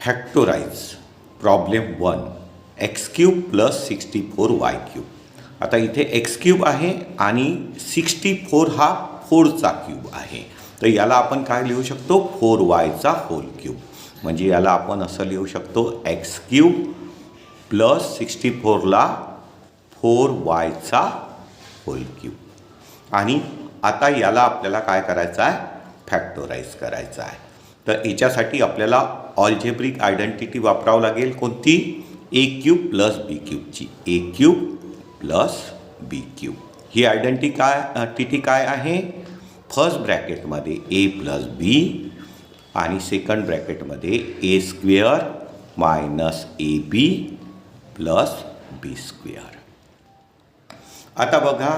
फॅक्टोराइज problem 1 x cube plus 64 y cube. आता इथे x cube आहे आणि 64 हा 4चा क्यूब आहे. तर याला आपण काय लिहू शकतो 4yचा होल क्यूब. म्हणजे याला आपण असं लिहू शकतो एक्स क्यूब प्लस 64ला 4yचा होल क्यूब. आणि आता याला आपल्याला काय करायचं आहे फॅक्टोराइज करायचं आहे. तर याच्यासाठी आपल्याला ऑल्जेब्रिक आयडेंटिटी वापरावं लागेल. कोणती ए क्यूब प्लस बी क्यूबची. A cube plus B cube ही आयडेंटिटी काय आहे फर्स्ट ब्रॅकेटमध्ये ए प्लस बी आणि सेकंड ब्रॅकेटमध्ये ए square minus A B plus B square. आता बघा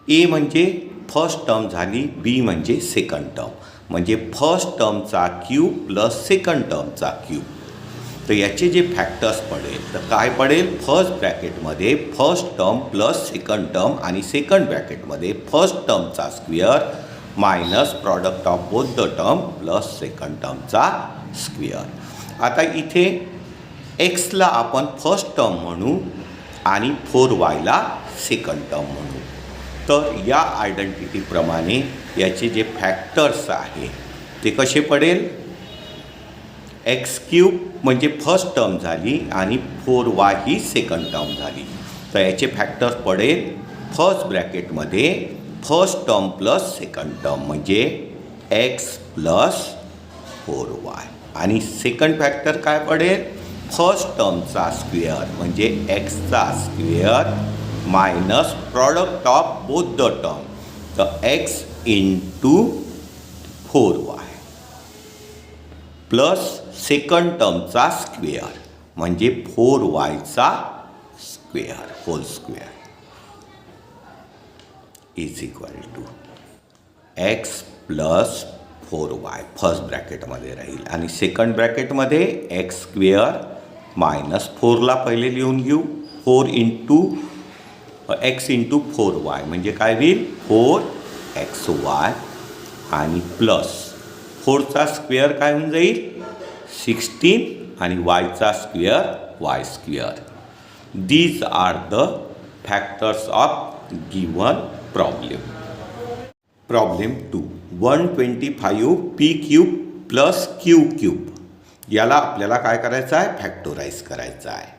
ए म्हणजे फर्स्ट टर्म झाली, बी म्हणजे सेकंड टर्म. म्हणजे फर्स्ट टर्मचा क्यूब प्लस सेकंड टर्मचा क्यूब. तर याचे जे फॅक्टर्स पडेल तर काय पडेल फर्स्ट ब्रॅकेटमध्ये first term plus second term आणि सेकंड ब्रॅकेटमध्ये फर्स्ट टर्मचा square minus product of both the term plus second टर्मचा स्क्वेअर. आता इथे एक्सला आपण फर्स्ट टर्म म्हणू आणि 4yला सेकंड टर्म म्हणू. तर या आयडेंटिटीप्रमाणे याचे जे फॅक्टर्स आहे ते कसे पडेल एक्स क्यूब म्हणजे फर्स्ट टर्म झाली आणि 4y ही सेकंड टर्म झाली. तर याचे फॅक्टर्स पडेल फर्स्ट ब्रॅकेटमध्ये first term plus second term म्हणजे एक्स प्लस 4y आणि सेकंड फॅक्टर काय पडेल फर्स्ट टर्मचा स्क्वेअर म्हणजे एक्सचा square minus product of both the term. तर x into 4y plus second टर्मचा स्क्वेअर म्हणजे 4yचा square whole square is equal to x plus 4y first ब्रॅकेटमध्ये राहील आणि सेकंड ब्रॅकेटमध्ये एक्स स्क्वेअर मायनस 4ला पहिले लिहून घेऊ 4 इंटू एक्स इंटू 4y म्हणजे काय होईल 4xy आणि प्लस 4चा स्क्वेअर काय होऊन जाईल 16 आणि yचा square y square. These are the factors of given problem. Problem 2 125 p cube plus Q cube. याला आपल्याला काय करायचं आहे फॅक्टोराइज करायचं आहे.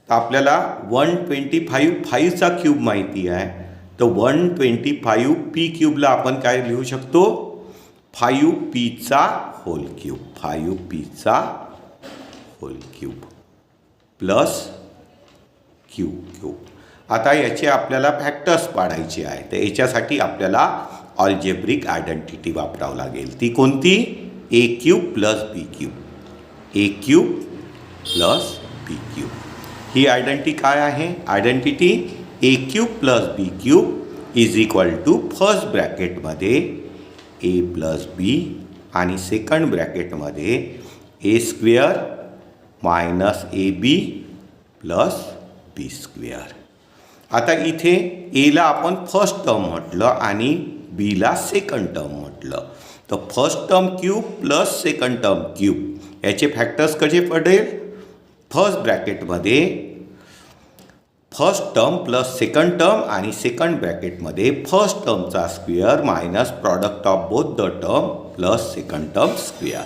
तर आपल्याला 125 5चा क्यूब माहिती आहे. तर 125 पी क्यूबला आपण काय लिहू शकतो 5pचा होल क्यूब 5pचा whole cube plus Q cube. आता याचे आपल्याला फॅक्टर्स पाडायचे आहे. तर याच्यासाठी आपल्याला ऑल्जेब्रिक आयडेंटिटी वापरावं लागेल. ती कोणती ए cube plus B cube. A cube plus B cube ही आयडेंटिटी काय आहे identity a cube plus B cube is equal to first ब्रॅकेटमध्ये ए प्लस बी आणि सेकंड ब्रॅकेटमध्ये ए square minus A B plus B square. आता इथे एला आपण फर्स्ट टर्म म्हटलं आणि बीला सेकंड टर्म म्हटलं. तर first term cube plus second term cube याचे फॅक्टर्स कसे पडेल फर्स्ट ब्रॅकेटमध्ये first term plus second term आणि सेकंड ब्रॅकेटमध्ये फर्स्ट टर्मचा square minus product of both the term plus second term square.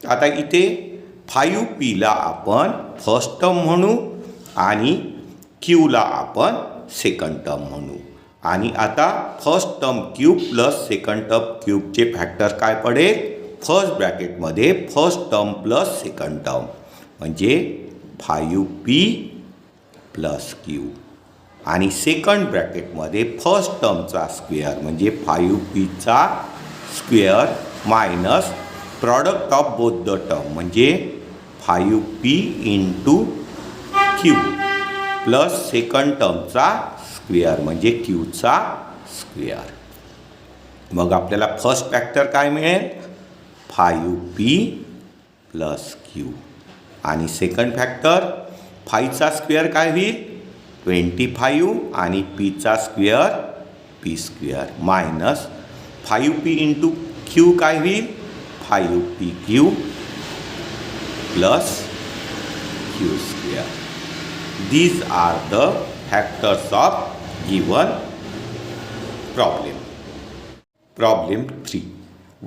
आता इथे 5pला आपण फर्स्ट टर्म म्हणू आणि क्यूला आपण सेकंड टर्म म्हणू. आणि आता first term cube plus second term क्यूबचे फॅक्टर काय पडेल फर्स्ट ब्रॅकेटमध्ये first term plus second term म्हणजे 5p प्लस क्यू आणि सेकंड ब्रॅकेटमध्ये फर्स्ट टर्मचा स्क्वेअर म्हणजे 5pचा square minus product of both the term म्हणजे 5p into q plus second टर्मचा स्क्वेअर म्हणजे क्यूचा स्क्वेअर. मग आपल्याला फर्स्ट फॅक्टर काय मिळेल 5p प्लस क्यू आणि सेकंड फॅक्टर 5चा स्क्वेअर काय होईल 25 आणि पीचा square P square minus 5p into Q काय होईल 5p Q plus Q square. These are the factors of given problem. Problem 3.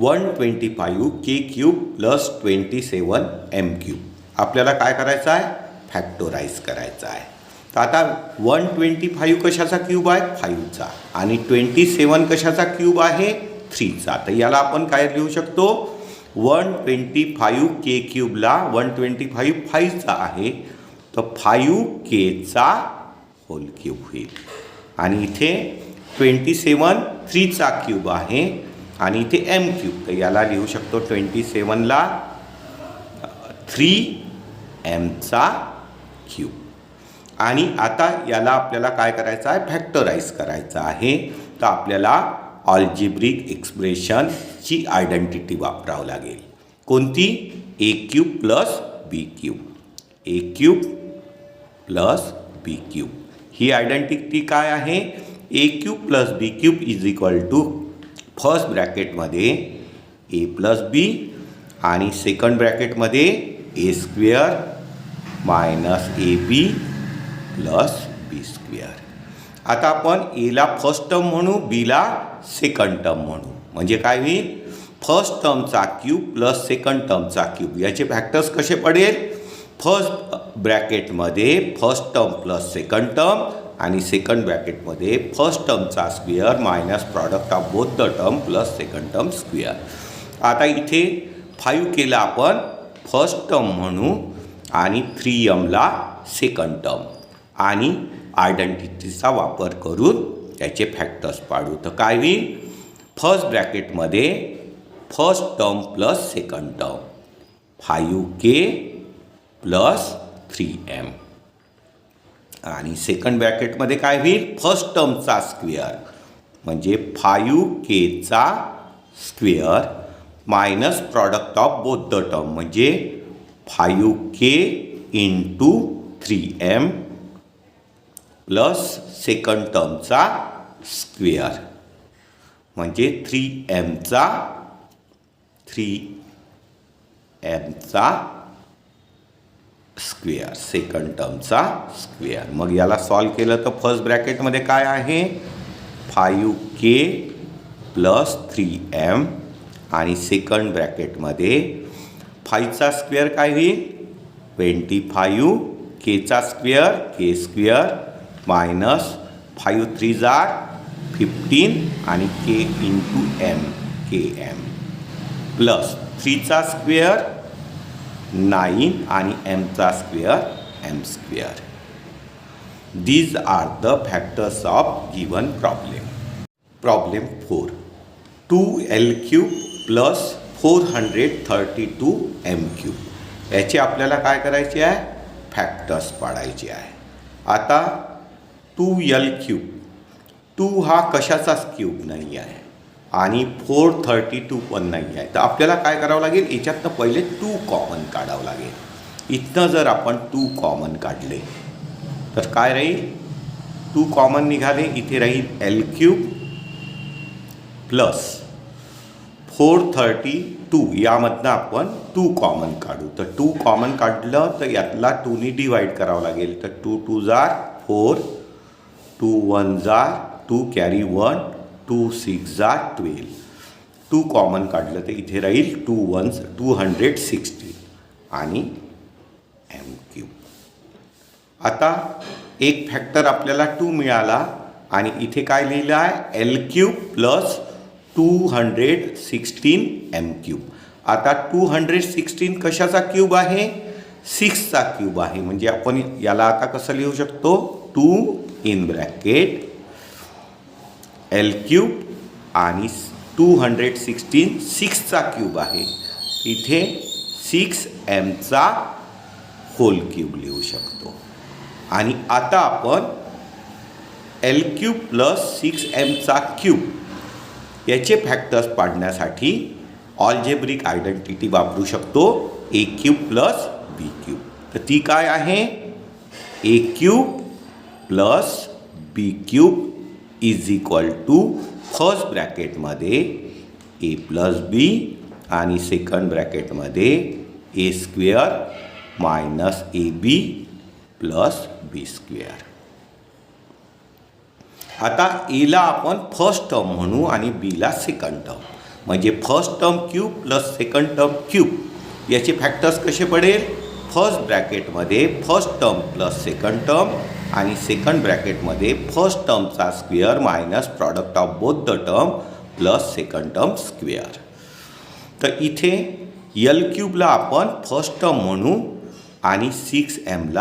125 के क्यूब प्लस 27 एम क्यूब. आपल्याला काय करायचं आहे? फॅक्टोराईज करायचं आहे. तर आता 125 कशाचा क्यूब आहे? 5चा. आणि 27 कशाचा क्यूब आहे? 3चा. तर याला आपण काय लिहू शकतो? 125 के क्यूबला 125 5चा आहे, तर 5Kचा होल क्यूब होईल. आणि इथे 27 3चा क्यूब आहे आणि इथे एम क्यूब. तर याला लिहू शकतो 27ला 3mचा क्यूब. आणि आता याला आपल्याला काय करायचं आहे? फॅक्टराईज करायचं आहे. तर आपल्याला अल्जेब्रिक एक्सप्रेशनची आयडेंटिटी वापरावं लागेल. कोणती? ए cube plus B cube. A cube plus B cube. ही आयडेंटिटी काय आहे? ए cube plus B cube is equal to first ब्रॅकेटमध्ये ए प्लस बी आणि सेकंड ब्रॅकेटमध्ये ए square minus A B plus B square. आता आपण एला फर्स्ट टर्म म्हणू, बीला सेकंड टर्म म्हणू. म्हणजे काय होईल? फर्स्ट टर्मचा क्यूब प्लस सेकंड टर्मचा क्यूब. याचे फॅक्टर्स कसे पडेल? फर्स्ट ब्रॅकेटमध्ये first term plus second term आणि सेकंड ब्रॅकेटमध्ये फर्स्ट टर्मचा square minus product of both the term plus second term square. आता इथे 5 केला आपण फर्स्ट टर्म म्हणू आणि 3mला सेकंड टर्म आणि आयडेंटिटीचा वापर करून त्याचे फॅक्टर्स पाडू. तर काय होईल? फर्स्ट ब्रॅकेटमध्ये first term plus second term 5K plus 3m आणि सेकंड ब्रॅकेटमध्ये काय होईल? फर्स्ट टर्मचा स्क्वेअर म्हणजे 5Kचा square minus product of both the term म्हणजे 5K into 3m plus second टर्मचा स्क्वेअर म्हणजे 3mचा स्क्वेअर सेकंड टर्मचा स्क्वेअर. मग याला सॉल्व केलं तर फर्स्ट ब्रॅकेटमध्ये काय आहे? 5K प्लस 3m आणि सेकंड ब्रॅकेटमध्ये 5चा स्क्वेअर काय होईल? 25. Kचा स्क्वेअर K स्क्वेअर मायनस 5 3 जार 15 आणि K into m KM plus 3चा स्क्वेअर 9 आणि mचा square m square. These are the factors of given problem. Problem 4. 2l cube plus 432 m cube. याचे आपल्याला काय करायचे आहे? फॅक्टर्स पाडायचे आहे. आता 2l क्यूब, 2 हा कशाचाच क्यूब नाही आहे आणि 432 पण नाही आहे. तर आपल्याला काय करावं लागेल? याच्यातनं पहिले 2 कॉमन काढावं लागेल. इथनं जर आपण 2 कॉमन काढले तर काय राहील? 2 कॉमन निघाले, इथे राहील l क्यूब प्लस 432. यामधनं आपण 2 कॉमन काढू. तर 2 कॉमन काढलं तर यातला 2ने डिवाईड करावं लागेल. तर 2 2 जार 4, 2 1 जार 2 कॅरी 1, 2 6 जार 12. 2 कॉमन काढलं तर इथे राहील 2 1 216 आणि m क्यूब. आता एक फॅक्टर आपल्याला 2 मिळाला आणि इथे काय लिहिलं आहे? l cube plus 216 m cube. आता 216 कशाचा क्यूब आहे? 6चा क्यूब आहे. म्हणजे आपण याला आता कसं लिहू शकतो? 2 इन ब्रॅकेट l क्यूब आणि 216 6चा क्यूब आहे. इथे 6mचा होल क्यूब लिहू शकतो. आणि आता आपण l क्यूब प्लस 6mचा क्यूब याचे फॅक्टर्स पाडण्यासाठी अल्जेब्रिक आयडेंटिटी वापरू शकतो. A cube plus B cube. तर ती काय आहे? ए cube plus B cube is equal to first ब्रॅकेटमध्ये ए प्लस बी आणि सेकंड ब्रॅकेटमध्ये ए square minus AB plus B². आता Aला आपण फर्स्ट टर्म म्हणू आणि Bला सेकंड टर्म. म्हणजे first term cube plus second term cube याचे फॅक्टर्स कसे पडेल? फर्स्ट ब्रॅकेटमध्ये first term plus second term आणि सेकंड ब्रॅकेटमध्ये फर्स्ट टर्मचा square minus product of both the term plus second term square. तर इथे L³ आपण फर्स्ट टर्म म्हणू आणि 6m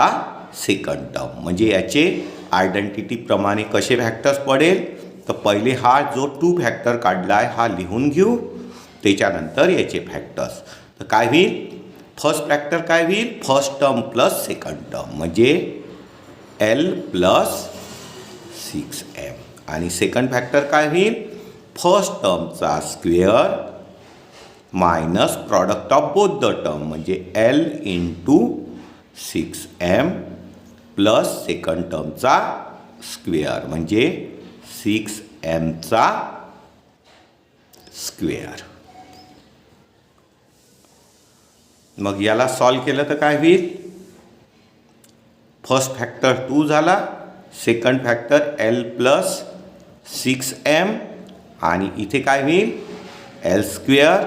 सेकंड टर्म. म्हणजे याचे आयडेंटिटीप्रमाणे कसे फॅक्टर्स पडेल? तर पहिले हा जो 2 फॅक्टर काढला आहे हा लिहून घेऊ, त्याच्यानंतर याचे फॅक्टर्स. तर काय होईल? फर्स्ट फॅक्टर काय होईल? First term plus second term म्हणजे L प्लस 6m. आणि सेकंड फॅक्टर काय होईल? फर्स्ट टर्मचा square minus product of both the term म्हणजे L into 6m plus second टर्मचा स्क्वेअर म्हणजे 6mचा स्क्वेअर. मग याला सॉल्व केलं तर काय होईल? फर्स्ट फॅक्टर 2 झाला, second factor L plus 6m आणि इथे काय होईल? L²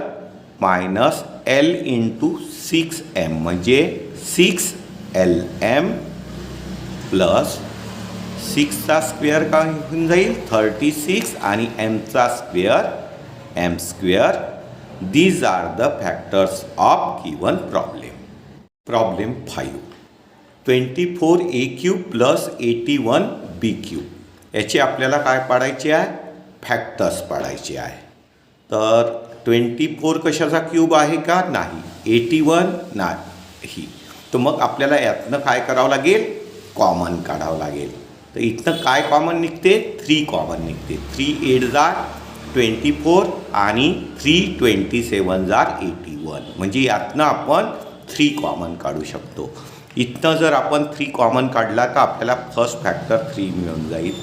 minus L into 6m म्हणजे 6LM प्लस 6चा स्क्वेअर काय होऊन जाईल? 36 आणि mचा square m². These are the factors of given problem. Problem 5. 24a³ plus 81b³ याचे आपल्याला काय पाडायचे आहे? फॅक्टर्स पाडायचे आहे. तर 24 कशाचा क्यूब आहे का? नाही. 81 नाही. तर मग आपल्याला यातनं काय करावं लागेल? कॉमन काढावं लागेल. तर इथनं काय कॉमन निघते? 3 कॉमन निघते. 3 8 जार 24 आणि 3 27 जार 81 म्हणजे यातनं आपण 3 कॉमन काढू शकतो. इथनं जर आपण 3 कॉमन काढला तर आपल्याला फर्स्ट फॅक्टर 3 मिळून जाईल.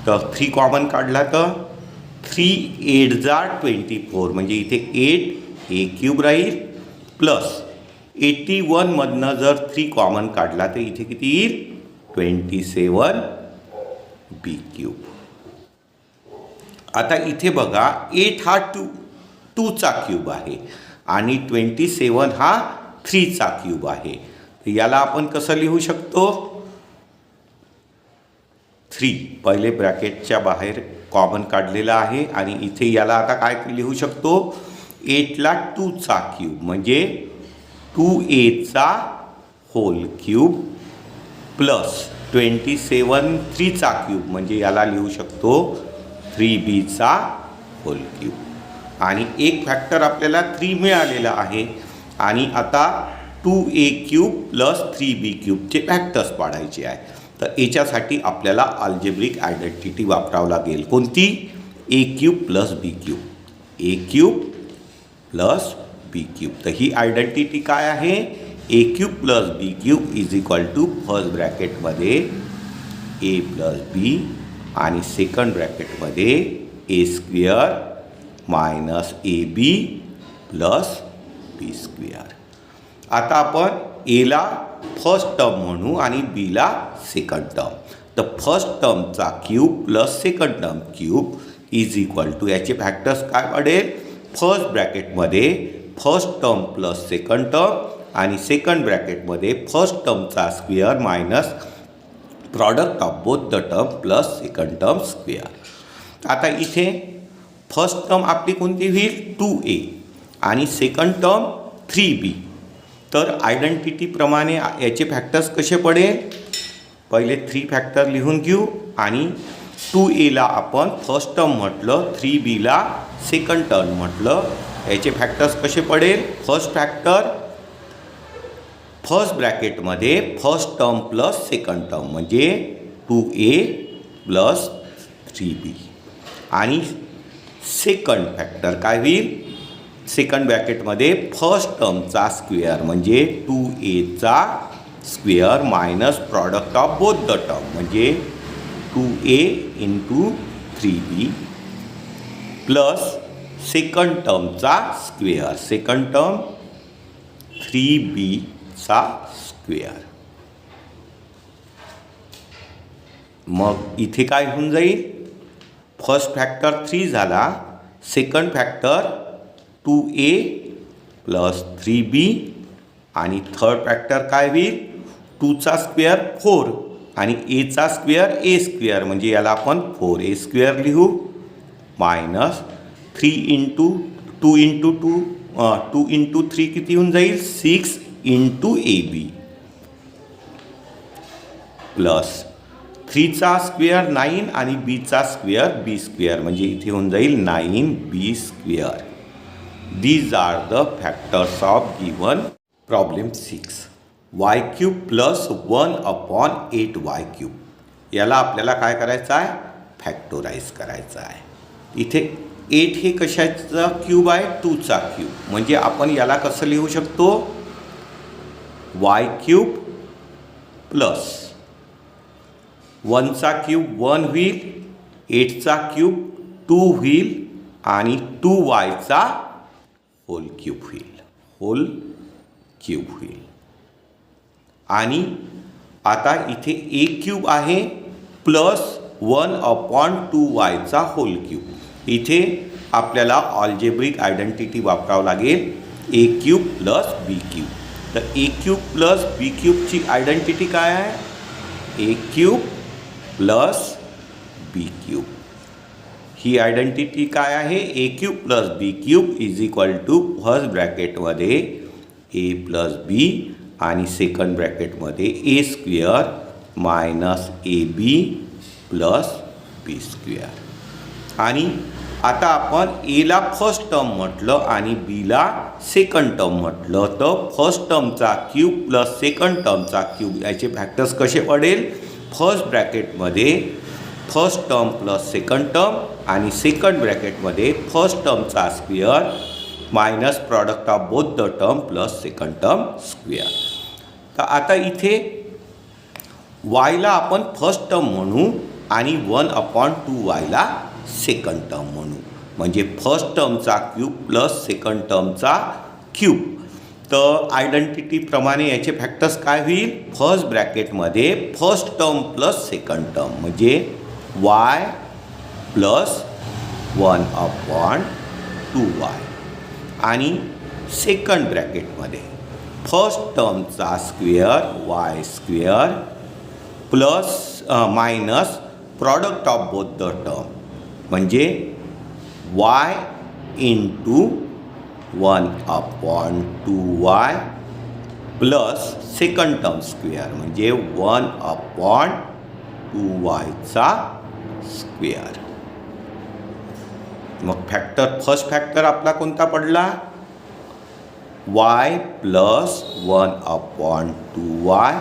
तर 3 कॉमन काढला तर 3 8 जार 24 म्हणजे इथे 8a³ राहील प्लस 81मधनं जर 3 कॉमन काढला तर इथे किती येईल? 27b³. आता इथे बघा 8 हा 2चा क्यूब आहे आणि 27 हा 3चा क्यूब आहे. तर याला आपण कसं लिहू शकतो? 3 पहिले ब्रॅकेटच्या बाहेर कॉमन काढलेला आहे आणि इथे याला आता काय लिहू शकतो? 8ला 2चा क्यूब म्हणजे 2aचा होल क्यूब प्लस 27 3चा क्यूब म्हणजे याला लिहू शकतो 3bचा होल क्यूब. आणि एक फॅक्टर आपल्याला 3 मिळालेला आहे आणि आता 2a³ प्लस 3b³ फॅक्टर्स पाडायचे आहे. तर याच्यासाठी आपल्याला अल्जेब्रिक आयडेंटिटी वापरावं लागेल. कोणती? a³ plus b³. a³ plus b³. तर ही आयडेंटिटी काय आहे? a³ plus b³ is equal to first ब्रॅकेटमध्ये a प्लस b आणि सेकंड ब्रॅकेटमध्ये a² minus ab plus b². आता आपण एला फर्स्ट टर्म म्हणू आणि बीला सेकंड टर्म. तर फर्स्ट टर्मचा cube plus second term cube is equal to याचे फॅक्टर्स काय पडेल? फर्स्ट ब्रॅकेटमध्ये first term plus second term आणि सेकंड ब्रॅकेटमध्ये फर्स्ट टर्मचा square minus product of both the term plus second term square. आता इथे फर्स्ट टर्म आपली कोणती होईल? 2a आणि सेकंड टर्म 3b. तर आयडेंटिटीप्रमाणे याचे फॅक्टर्स कसे पडेल? पहिले 3 फॅक्टर लिहून घेऊ आणि 2aला आपण फर्स्ट टर्म म्हटलं, 3bला सेकंड टर्म म्हटलं. याचे फॅक्टर्स कसे पडेल? फर्स्ट फॅक्टर फर्स्ट ब्रॅकेटमध्ये first term plus second term म्हणजे 2a प्लस 3b आणि सेकंड फॅक्टर काय होईल? सेकंड ब्रॅकेटमध्ये फर्स्ट टर्मचा स्क्वेअर म्हणजे 2aचा square minus product of both the term म्हणजे 2a into 3b plus second टर्मचा स्क्वेअर. सेकंड टर्म 3b चा स्क्वेअर. मग इथे काय होऊन जाईल, फर्स्ट फॅक्टर 3 झाला, second factor 2a plus 3b आणि थर्ड फॅक्टर काय होईल 2चा स्क्वेअर 4 आणि एचा स्क्वेअर ए स्क्वेअर, म्हणजे याला आपण 4a स्क्वेअर लिहू, मायनस 3 इंटू 2 इंटू 2 इंटू 3 किती होऊन जाईल 6 इंटू ab प्लस 3चा स्क्वेअर 9 आणि बीचा स्क्वेअर बी स्क्वेअर, म्हणजे इथे होऊन जाईल 9b square. These are the factors of given problem 6. y cube plus 1/8y cube, याला आपल्याला काय करायचं आहे, फॅक्टोराईज करायचं आहे. इथे 8 हे कशाचा क्यूब आहे, 2चा क्यूब, म्हणजे आपण याला कसं लिहू शकतो, y क्यूब प्लस 1चा क्यूब 1 होईल, 8चा क्यूब 2 होईल आणि 2yचा होल क्यूब होईल. आणि आता इथे ए क्यूब आहे प्लस 1/2yचा होल क्यूब. इथे आपल्याला अल्जेब्रिक आयडेंटिटी वापरावं लागेल, A cube plus B cube. तर ए क्यूब प्लस बी क्यूबची आयडेंटिटी काय आहे, ए क्यूब प्लस बी क्यूब. ही आयडेंटिटी काय आहे, ए cube plus B cube is equal to first ब्रॅकेटमध्ये ए प्लस बी आणि सेकंड ब्रॅकेटमध्ये ए square minus A B plus B square. आणि आता आपण एला फर्स्ट टर्म म्हटलं आणि बीला सेकंड टर्म म्हटलं, तर फर्स्ट टर्मचा क्यूब प्लस सेकंड टर्मचा क्यूब याचे फॅक्टर्स कसे पडेल, फर्स्ट ब्रॅकेटमध्ये first term plus second term आणि सेकंड ब्रॅकेटमध्ये फर्स्ट टर्मचा square minus product of both the term plus second term square. तर आता इथे वायला आपण फर्स्ट टर्म म्हणू आणि 1/2yला सेकंड टर्म म्हणू, म्हणजे फर्स्ट टर्मचा क्यूब प्लस सेकंड टर्मचा क्यूब. तर आयडेंटिटीप्रमाणे याचे फॅक्टर्स काय होईल, फर्स्ट ब्रॅकेटमध्ये first term plus second term म्हणजे y प्लस 1/2y आणि सेकंड ब्रॅकेटमध्ये फर्स्ट टर्मचा square y square plus minus product of both the term म्हणजे y into 1/2y plus second term square म्हणजे 1/2yचा स्क्वेअर. मग फॅक्टर फर्स्ट फॅक्टर आपला कोणता पडला, y प्लस 1/2y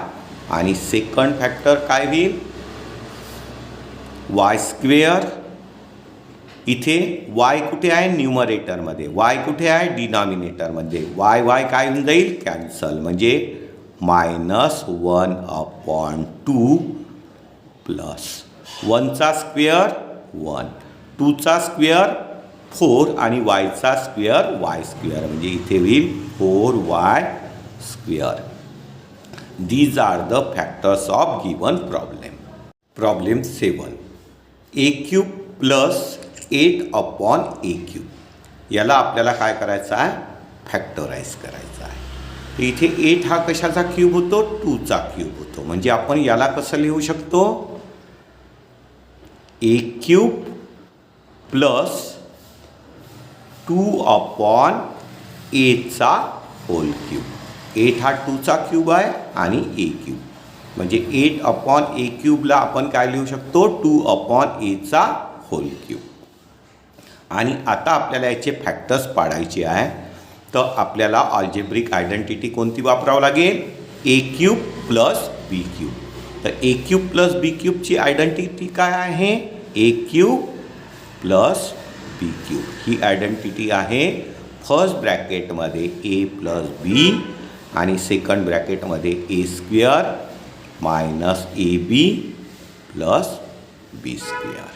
आणि सेकंड फॅक्टर काय होईल y स्क्वेअर. इथे y कुठे आहे न्यूमरेटरमध्ये, y कुठे आहे डिनॉमिनेटरमध्ये, y काय होऊन जाईल कॅन्सल, म्हणजे मायनस 1/2 प्लस 1चा स्क्वेअर 1, 2चा स्क्वेअर 4 आणि yचा स्क्वेअर y स्क्वेअर, म्हणजे इथे होईल 4y square. These are the factors of given problem. Problem 7. A cube plus 8/a cube, याला आपल्याला काय करायचं आहे, फॅक्टराईज करायचं आहे. तर इथे 8 हा कशाचा क्यूब होतो, 2चा क्यूब होतो, म्हणजे आपण याला कसं लिहू शकतो, A cube plus 2/aचा hole cube. 8 हा 2चा क्यूब आहे आणि ए क्यूब, म्हणजे 8/a क्यूबला आपण काय लिहू शकतो, 2/aचा होल क्यूब. आणि आता आपल्याला याचे फॅक्टर्स पाडायचे आहे, तर आपल्याला अल्जेब्रिक आयडेंटिटी कोणती वापरावं लागेल, A cube plus B cube. तर ए क्यूब प्लस बी क्यूबची आयडेंटिटी काय आहे, ए क्यूब प्लस बी क्यूब. ही आयडेंटिटी आहे फर्स्ट ब्रॅकेटमध्ये ए प्लस बी आणि सेकंड ब्रॅकेटमध्ये ए square minus A B plus B square.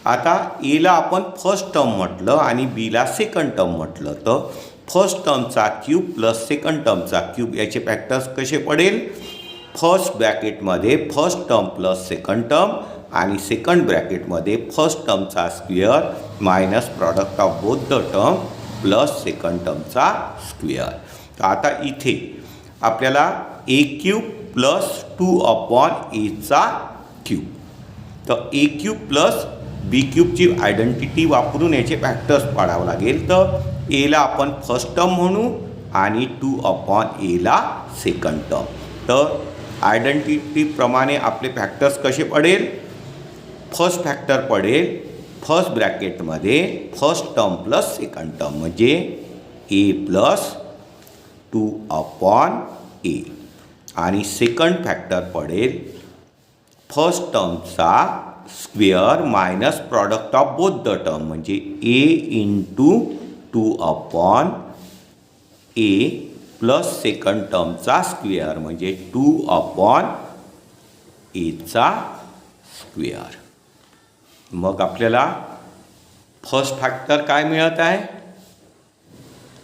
आता एला आपण फर्स्ट टर्म म्हटलं आणि बीला सेकंड टर्म म्हटलं, तर फर्स्ट टर्मचा क्यूब प्लस सेकंड टर्मचा क्यूब याचे फॅक्टर्स कसे पडेल? फर्स्ट ब्रॅकेटमध्ये first term plus second term आणि सेकंड ब्रॅकेटमध्ये फर्स्ट टर्मचा square minus product of both the term plus second टर्मचा स्क्वेअर. तर आता इथे आपल्याला ए क्यूब प्लस 2/aचा क्यूब, तर ए क्यूब प्लस बी क्यूबची आयडेंटिटी वापरून याचे फॅक्टर्स पाडावं लागेल. तर एला आपण फर्स्ट टर्म म्हणू आणि 2/aला सेकंड टर्म. तर आयडेंटिटीप्रमाणे आपले फॅक्टर्स कसे पडेल? फर्स्ट फॅक्टर पडेल फर्स्ट ब्रॅकेटमध्ये first term plus second term म्हणजे ए प्लस 2/a आणि सेकंड फॅक्टर पडेल फर्स्ट टर्मचा square minus product of both the term म्हणजे A into 2/a plus second टर्मचा स्क्वेअर म्हणजे 2/aचा स्क्वेअर. मग आपल्याला फर्स्ट फॅक्टर काय मिळत आहे?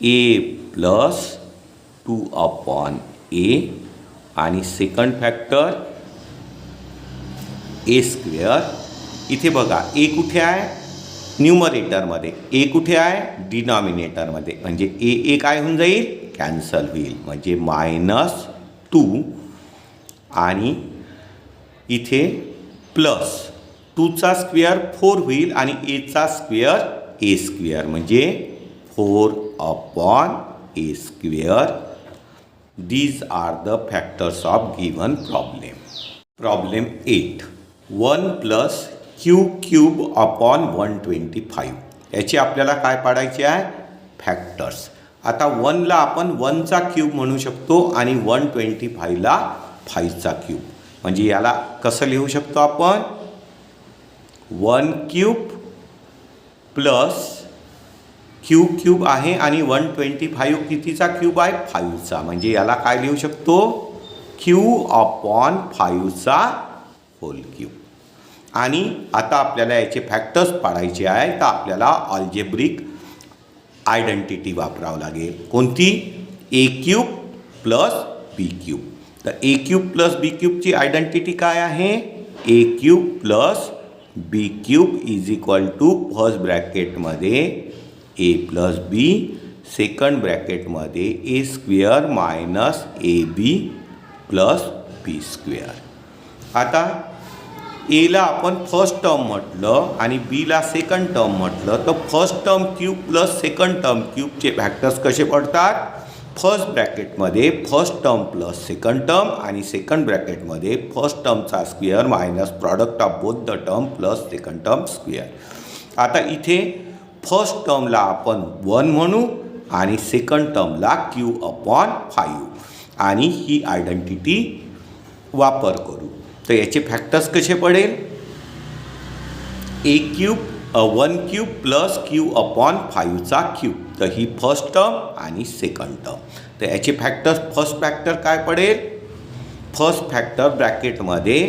ए प्लस 2/a आणि सेकंड फॅक्टर ए स्क्वेअर. इथे बघा ए कुठे आहे? न्यूमरेटरमध्ये. ए कुठे आहे? डिनॉमिनेटरमध्ये. म्हणजे ए काय होऊन जाईल? कॅन्सल होईल म्हणजे -2 आणि इथे प्लस 2चा स्क्वेअर 4 होईल आणि एचा स्क्वेअर ए स्क्वेअर म्हणजे 4/a square. These are the factors of given problem. Problem 8 1 plus Q cube upon 125 याची आपल्याला काय पाडायचे आहे? फॅक्टर्स. आता 1ला आपण 1चा क्यूब म्हणू शकतो आणि 125ला 5चा क्यूब. म्हणजे याला कसं लिहू शकतो आपण? 1 क्यूब प्लस क्यू क्यूब आहे आणि 125 कितीचा क्यूब आहे? 5चा. म्हणजे याला काय लिहू शकतो? Q/5चा होल क्यूब. आणि आता आपल्याला याचे फॅक्टर्स पाडायचे आहे. तर आपल्याला अल्जेब्रिक आयडेंटिटी वापरावं लागेल. कोणती? ए क्यूब प्लस बी क्यूब. तर ए क्यूब प्लस बी क्यूबची आयडेंटिटी काय आहे? ए cube plus B cube is equal to first ब्रॅकेटमध्ये ए प्लस बी, सेकंड ब्रॅकेटमध्ये ए square minus A B plus B square. आता एला आपण फर्स्ट टर्म म्हटलं आणि बीला सेकंड टर्म म्हटलं तर first term cube plus second term क्यूबचे फॅक्टर्स कसे पडतात? फर्स्ट ब्रॅकेटमध्ये first term plus second term आणि सेकंड ब्रॅकेटमध्ये फर्स्ट टर्मचा square minus product of both the term plus second term square. आता इथे फर्स्ट टर्मला आपण 1 म्हणू आणि सेकंड टर्मला Q/5 आणि ही आयडेंटिटी वापर करू. तर याचे फॅक्टर्स कसे पडेल? ए क्यूब 1 क्यूब प्लस Q/5चा क्यूब. तर ही फर्स्ट टर्म आणि सेकंड टर्म. तर याचे फॅक्टर्स फर्स्ट फॅक्टर काय पडेल? फर्स्ट फॅक्टर ब्रॅकेटमध्ये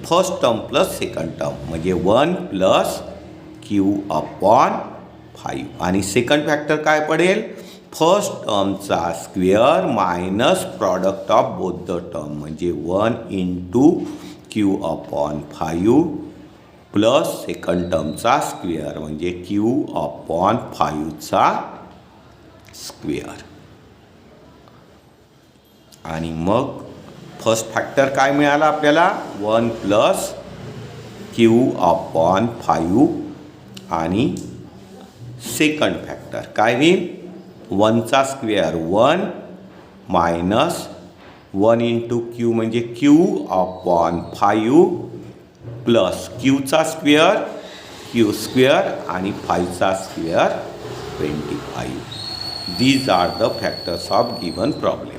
first term plus second term म्हणजे 1 प्लस Q/5 आणि सेकंड फॅक्टर काय पडेल? फर्स्ट टर्मचा square minus product of both the term म्हणजे 1 इंटू Q/5 प्लस सेकंड टर्मचा स्क्वेअर म्हणजे Q/5चा स्क्वेअर. आणि मग फर्स्ट फॅक्टर काय मिळाला आपल्याला? 1 प्लस Q/5 आणि सेकंड फॅक्टर काय होईल? 1चा स्क्वेअर 1 मायनस 1 इंटू क्यू म्हणजे Q/5 प्लस क्यूचा स्क्वेअर क्यू स्क्वेअर आणि 5चा square 25. These are the factors of given problem.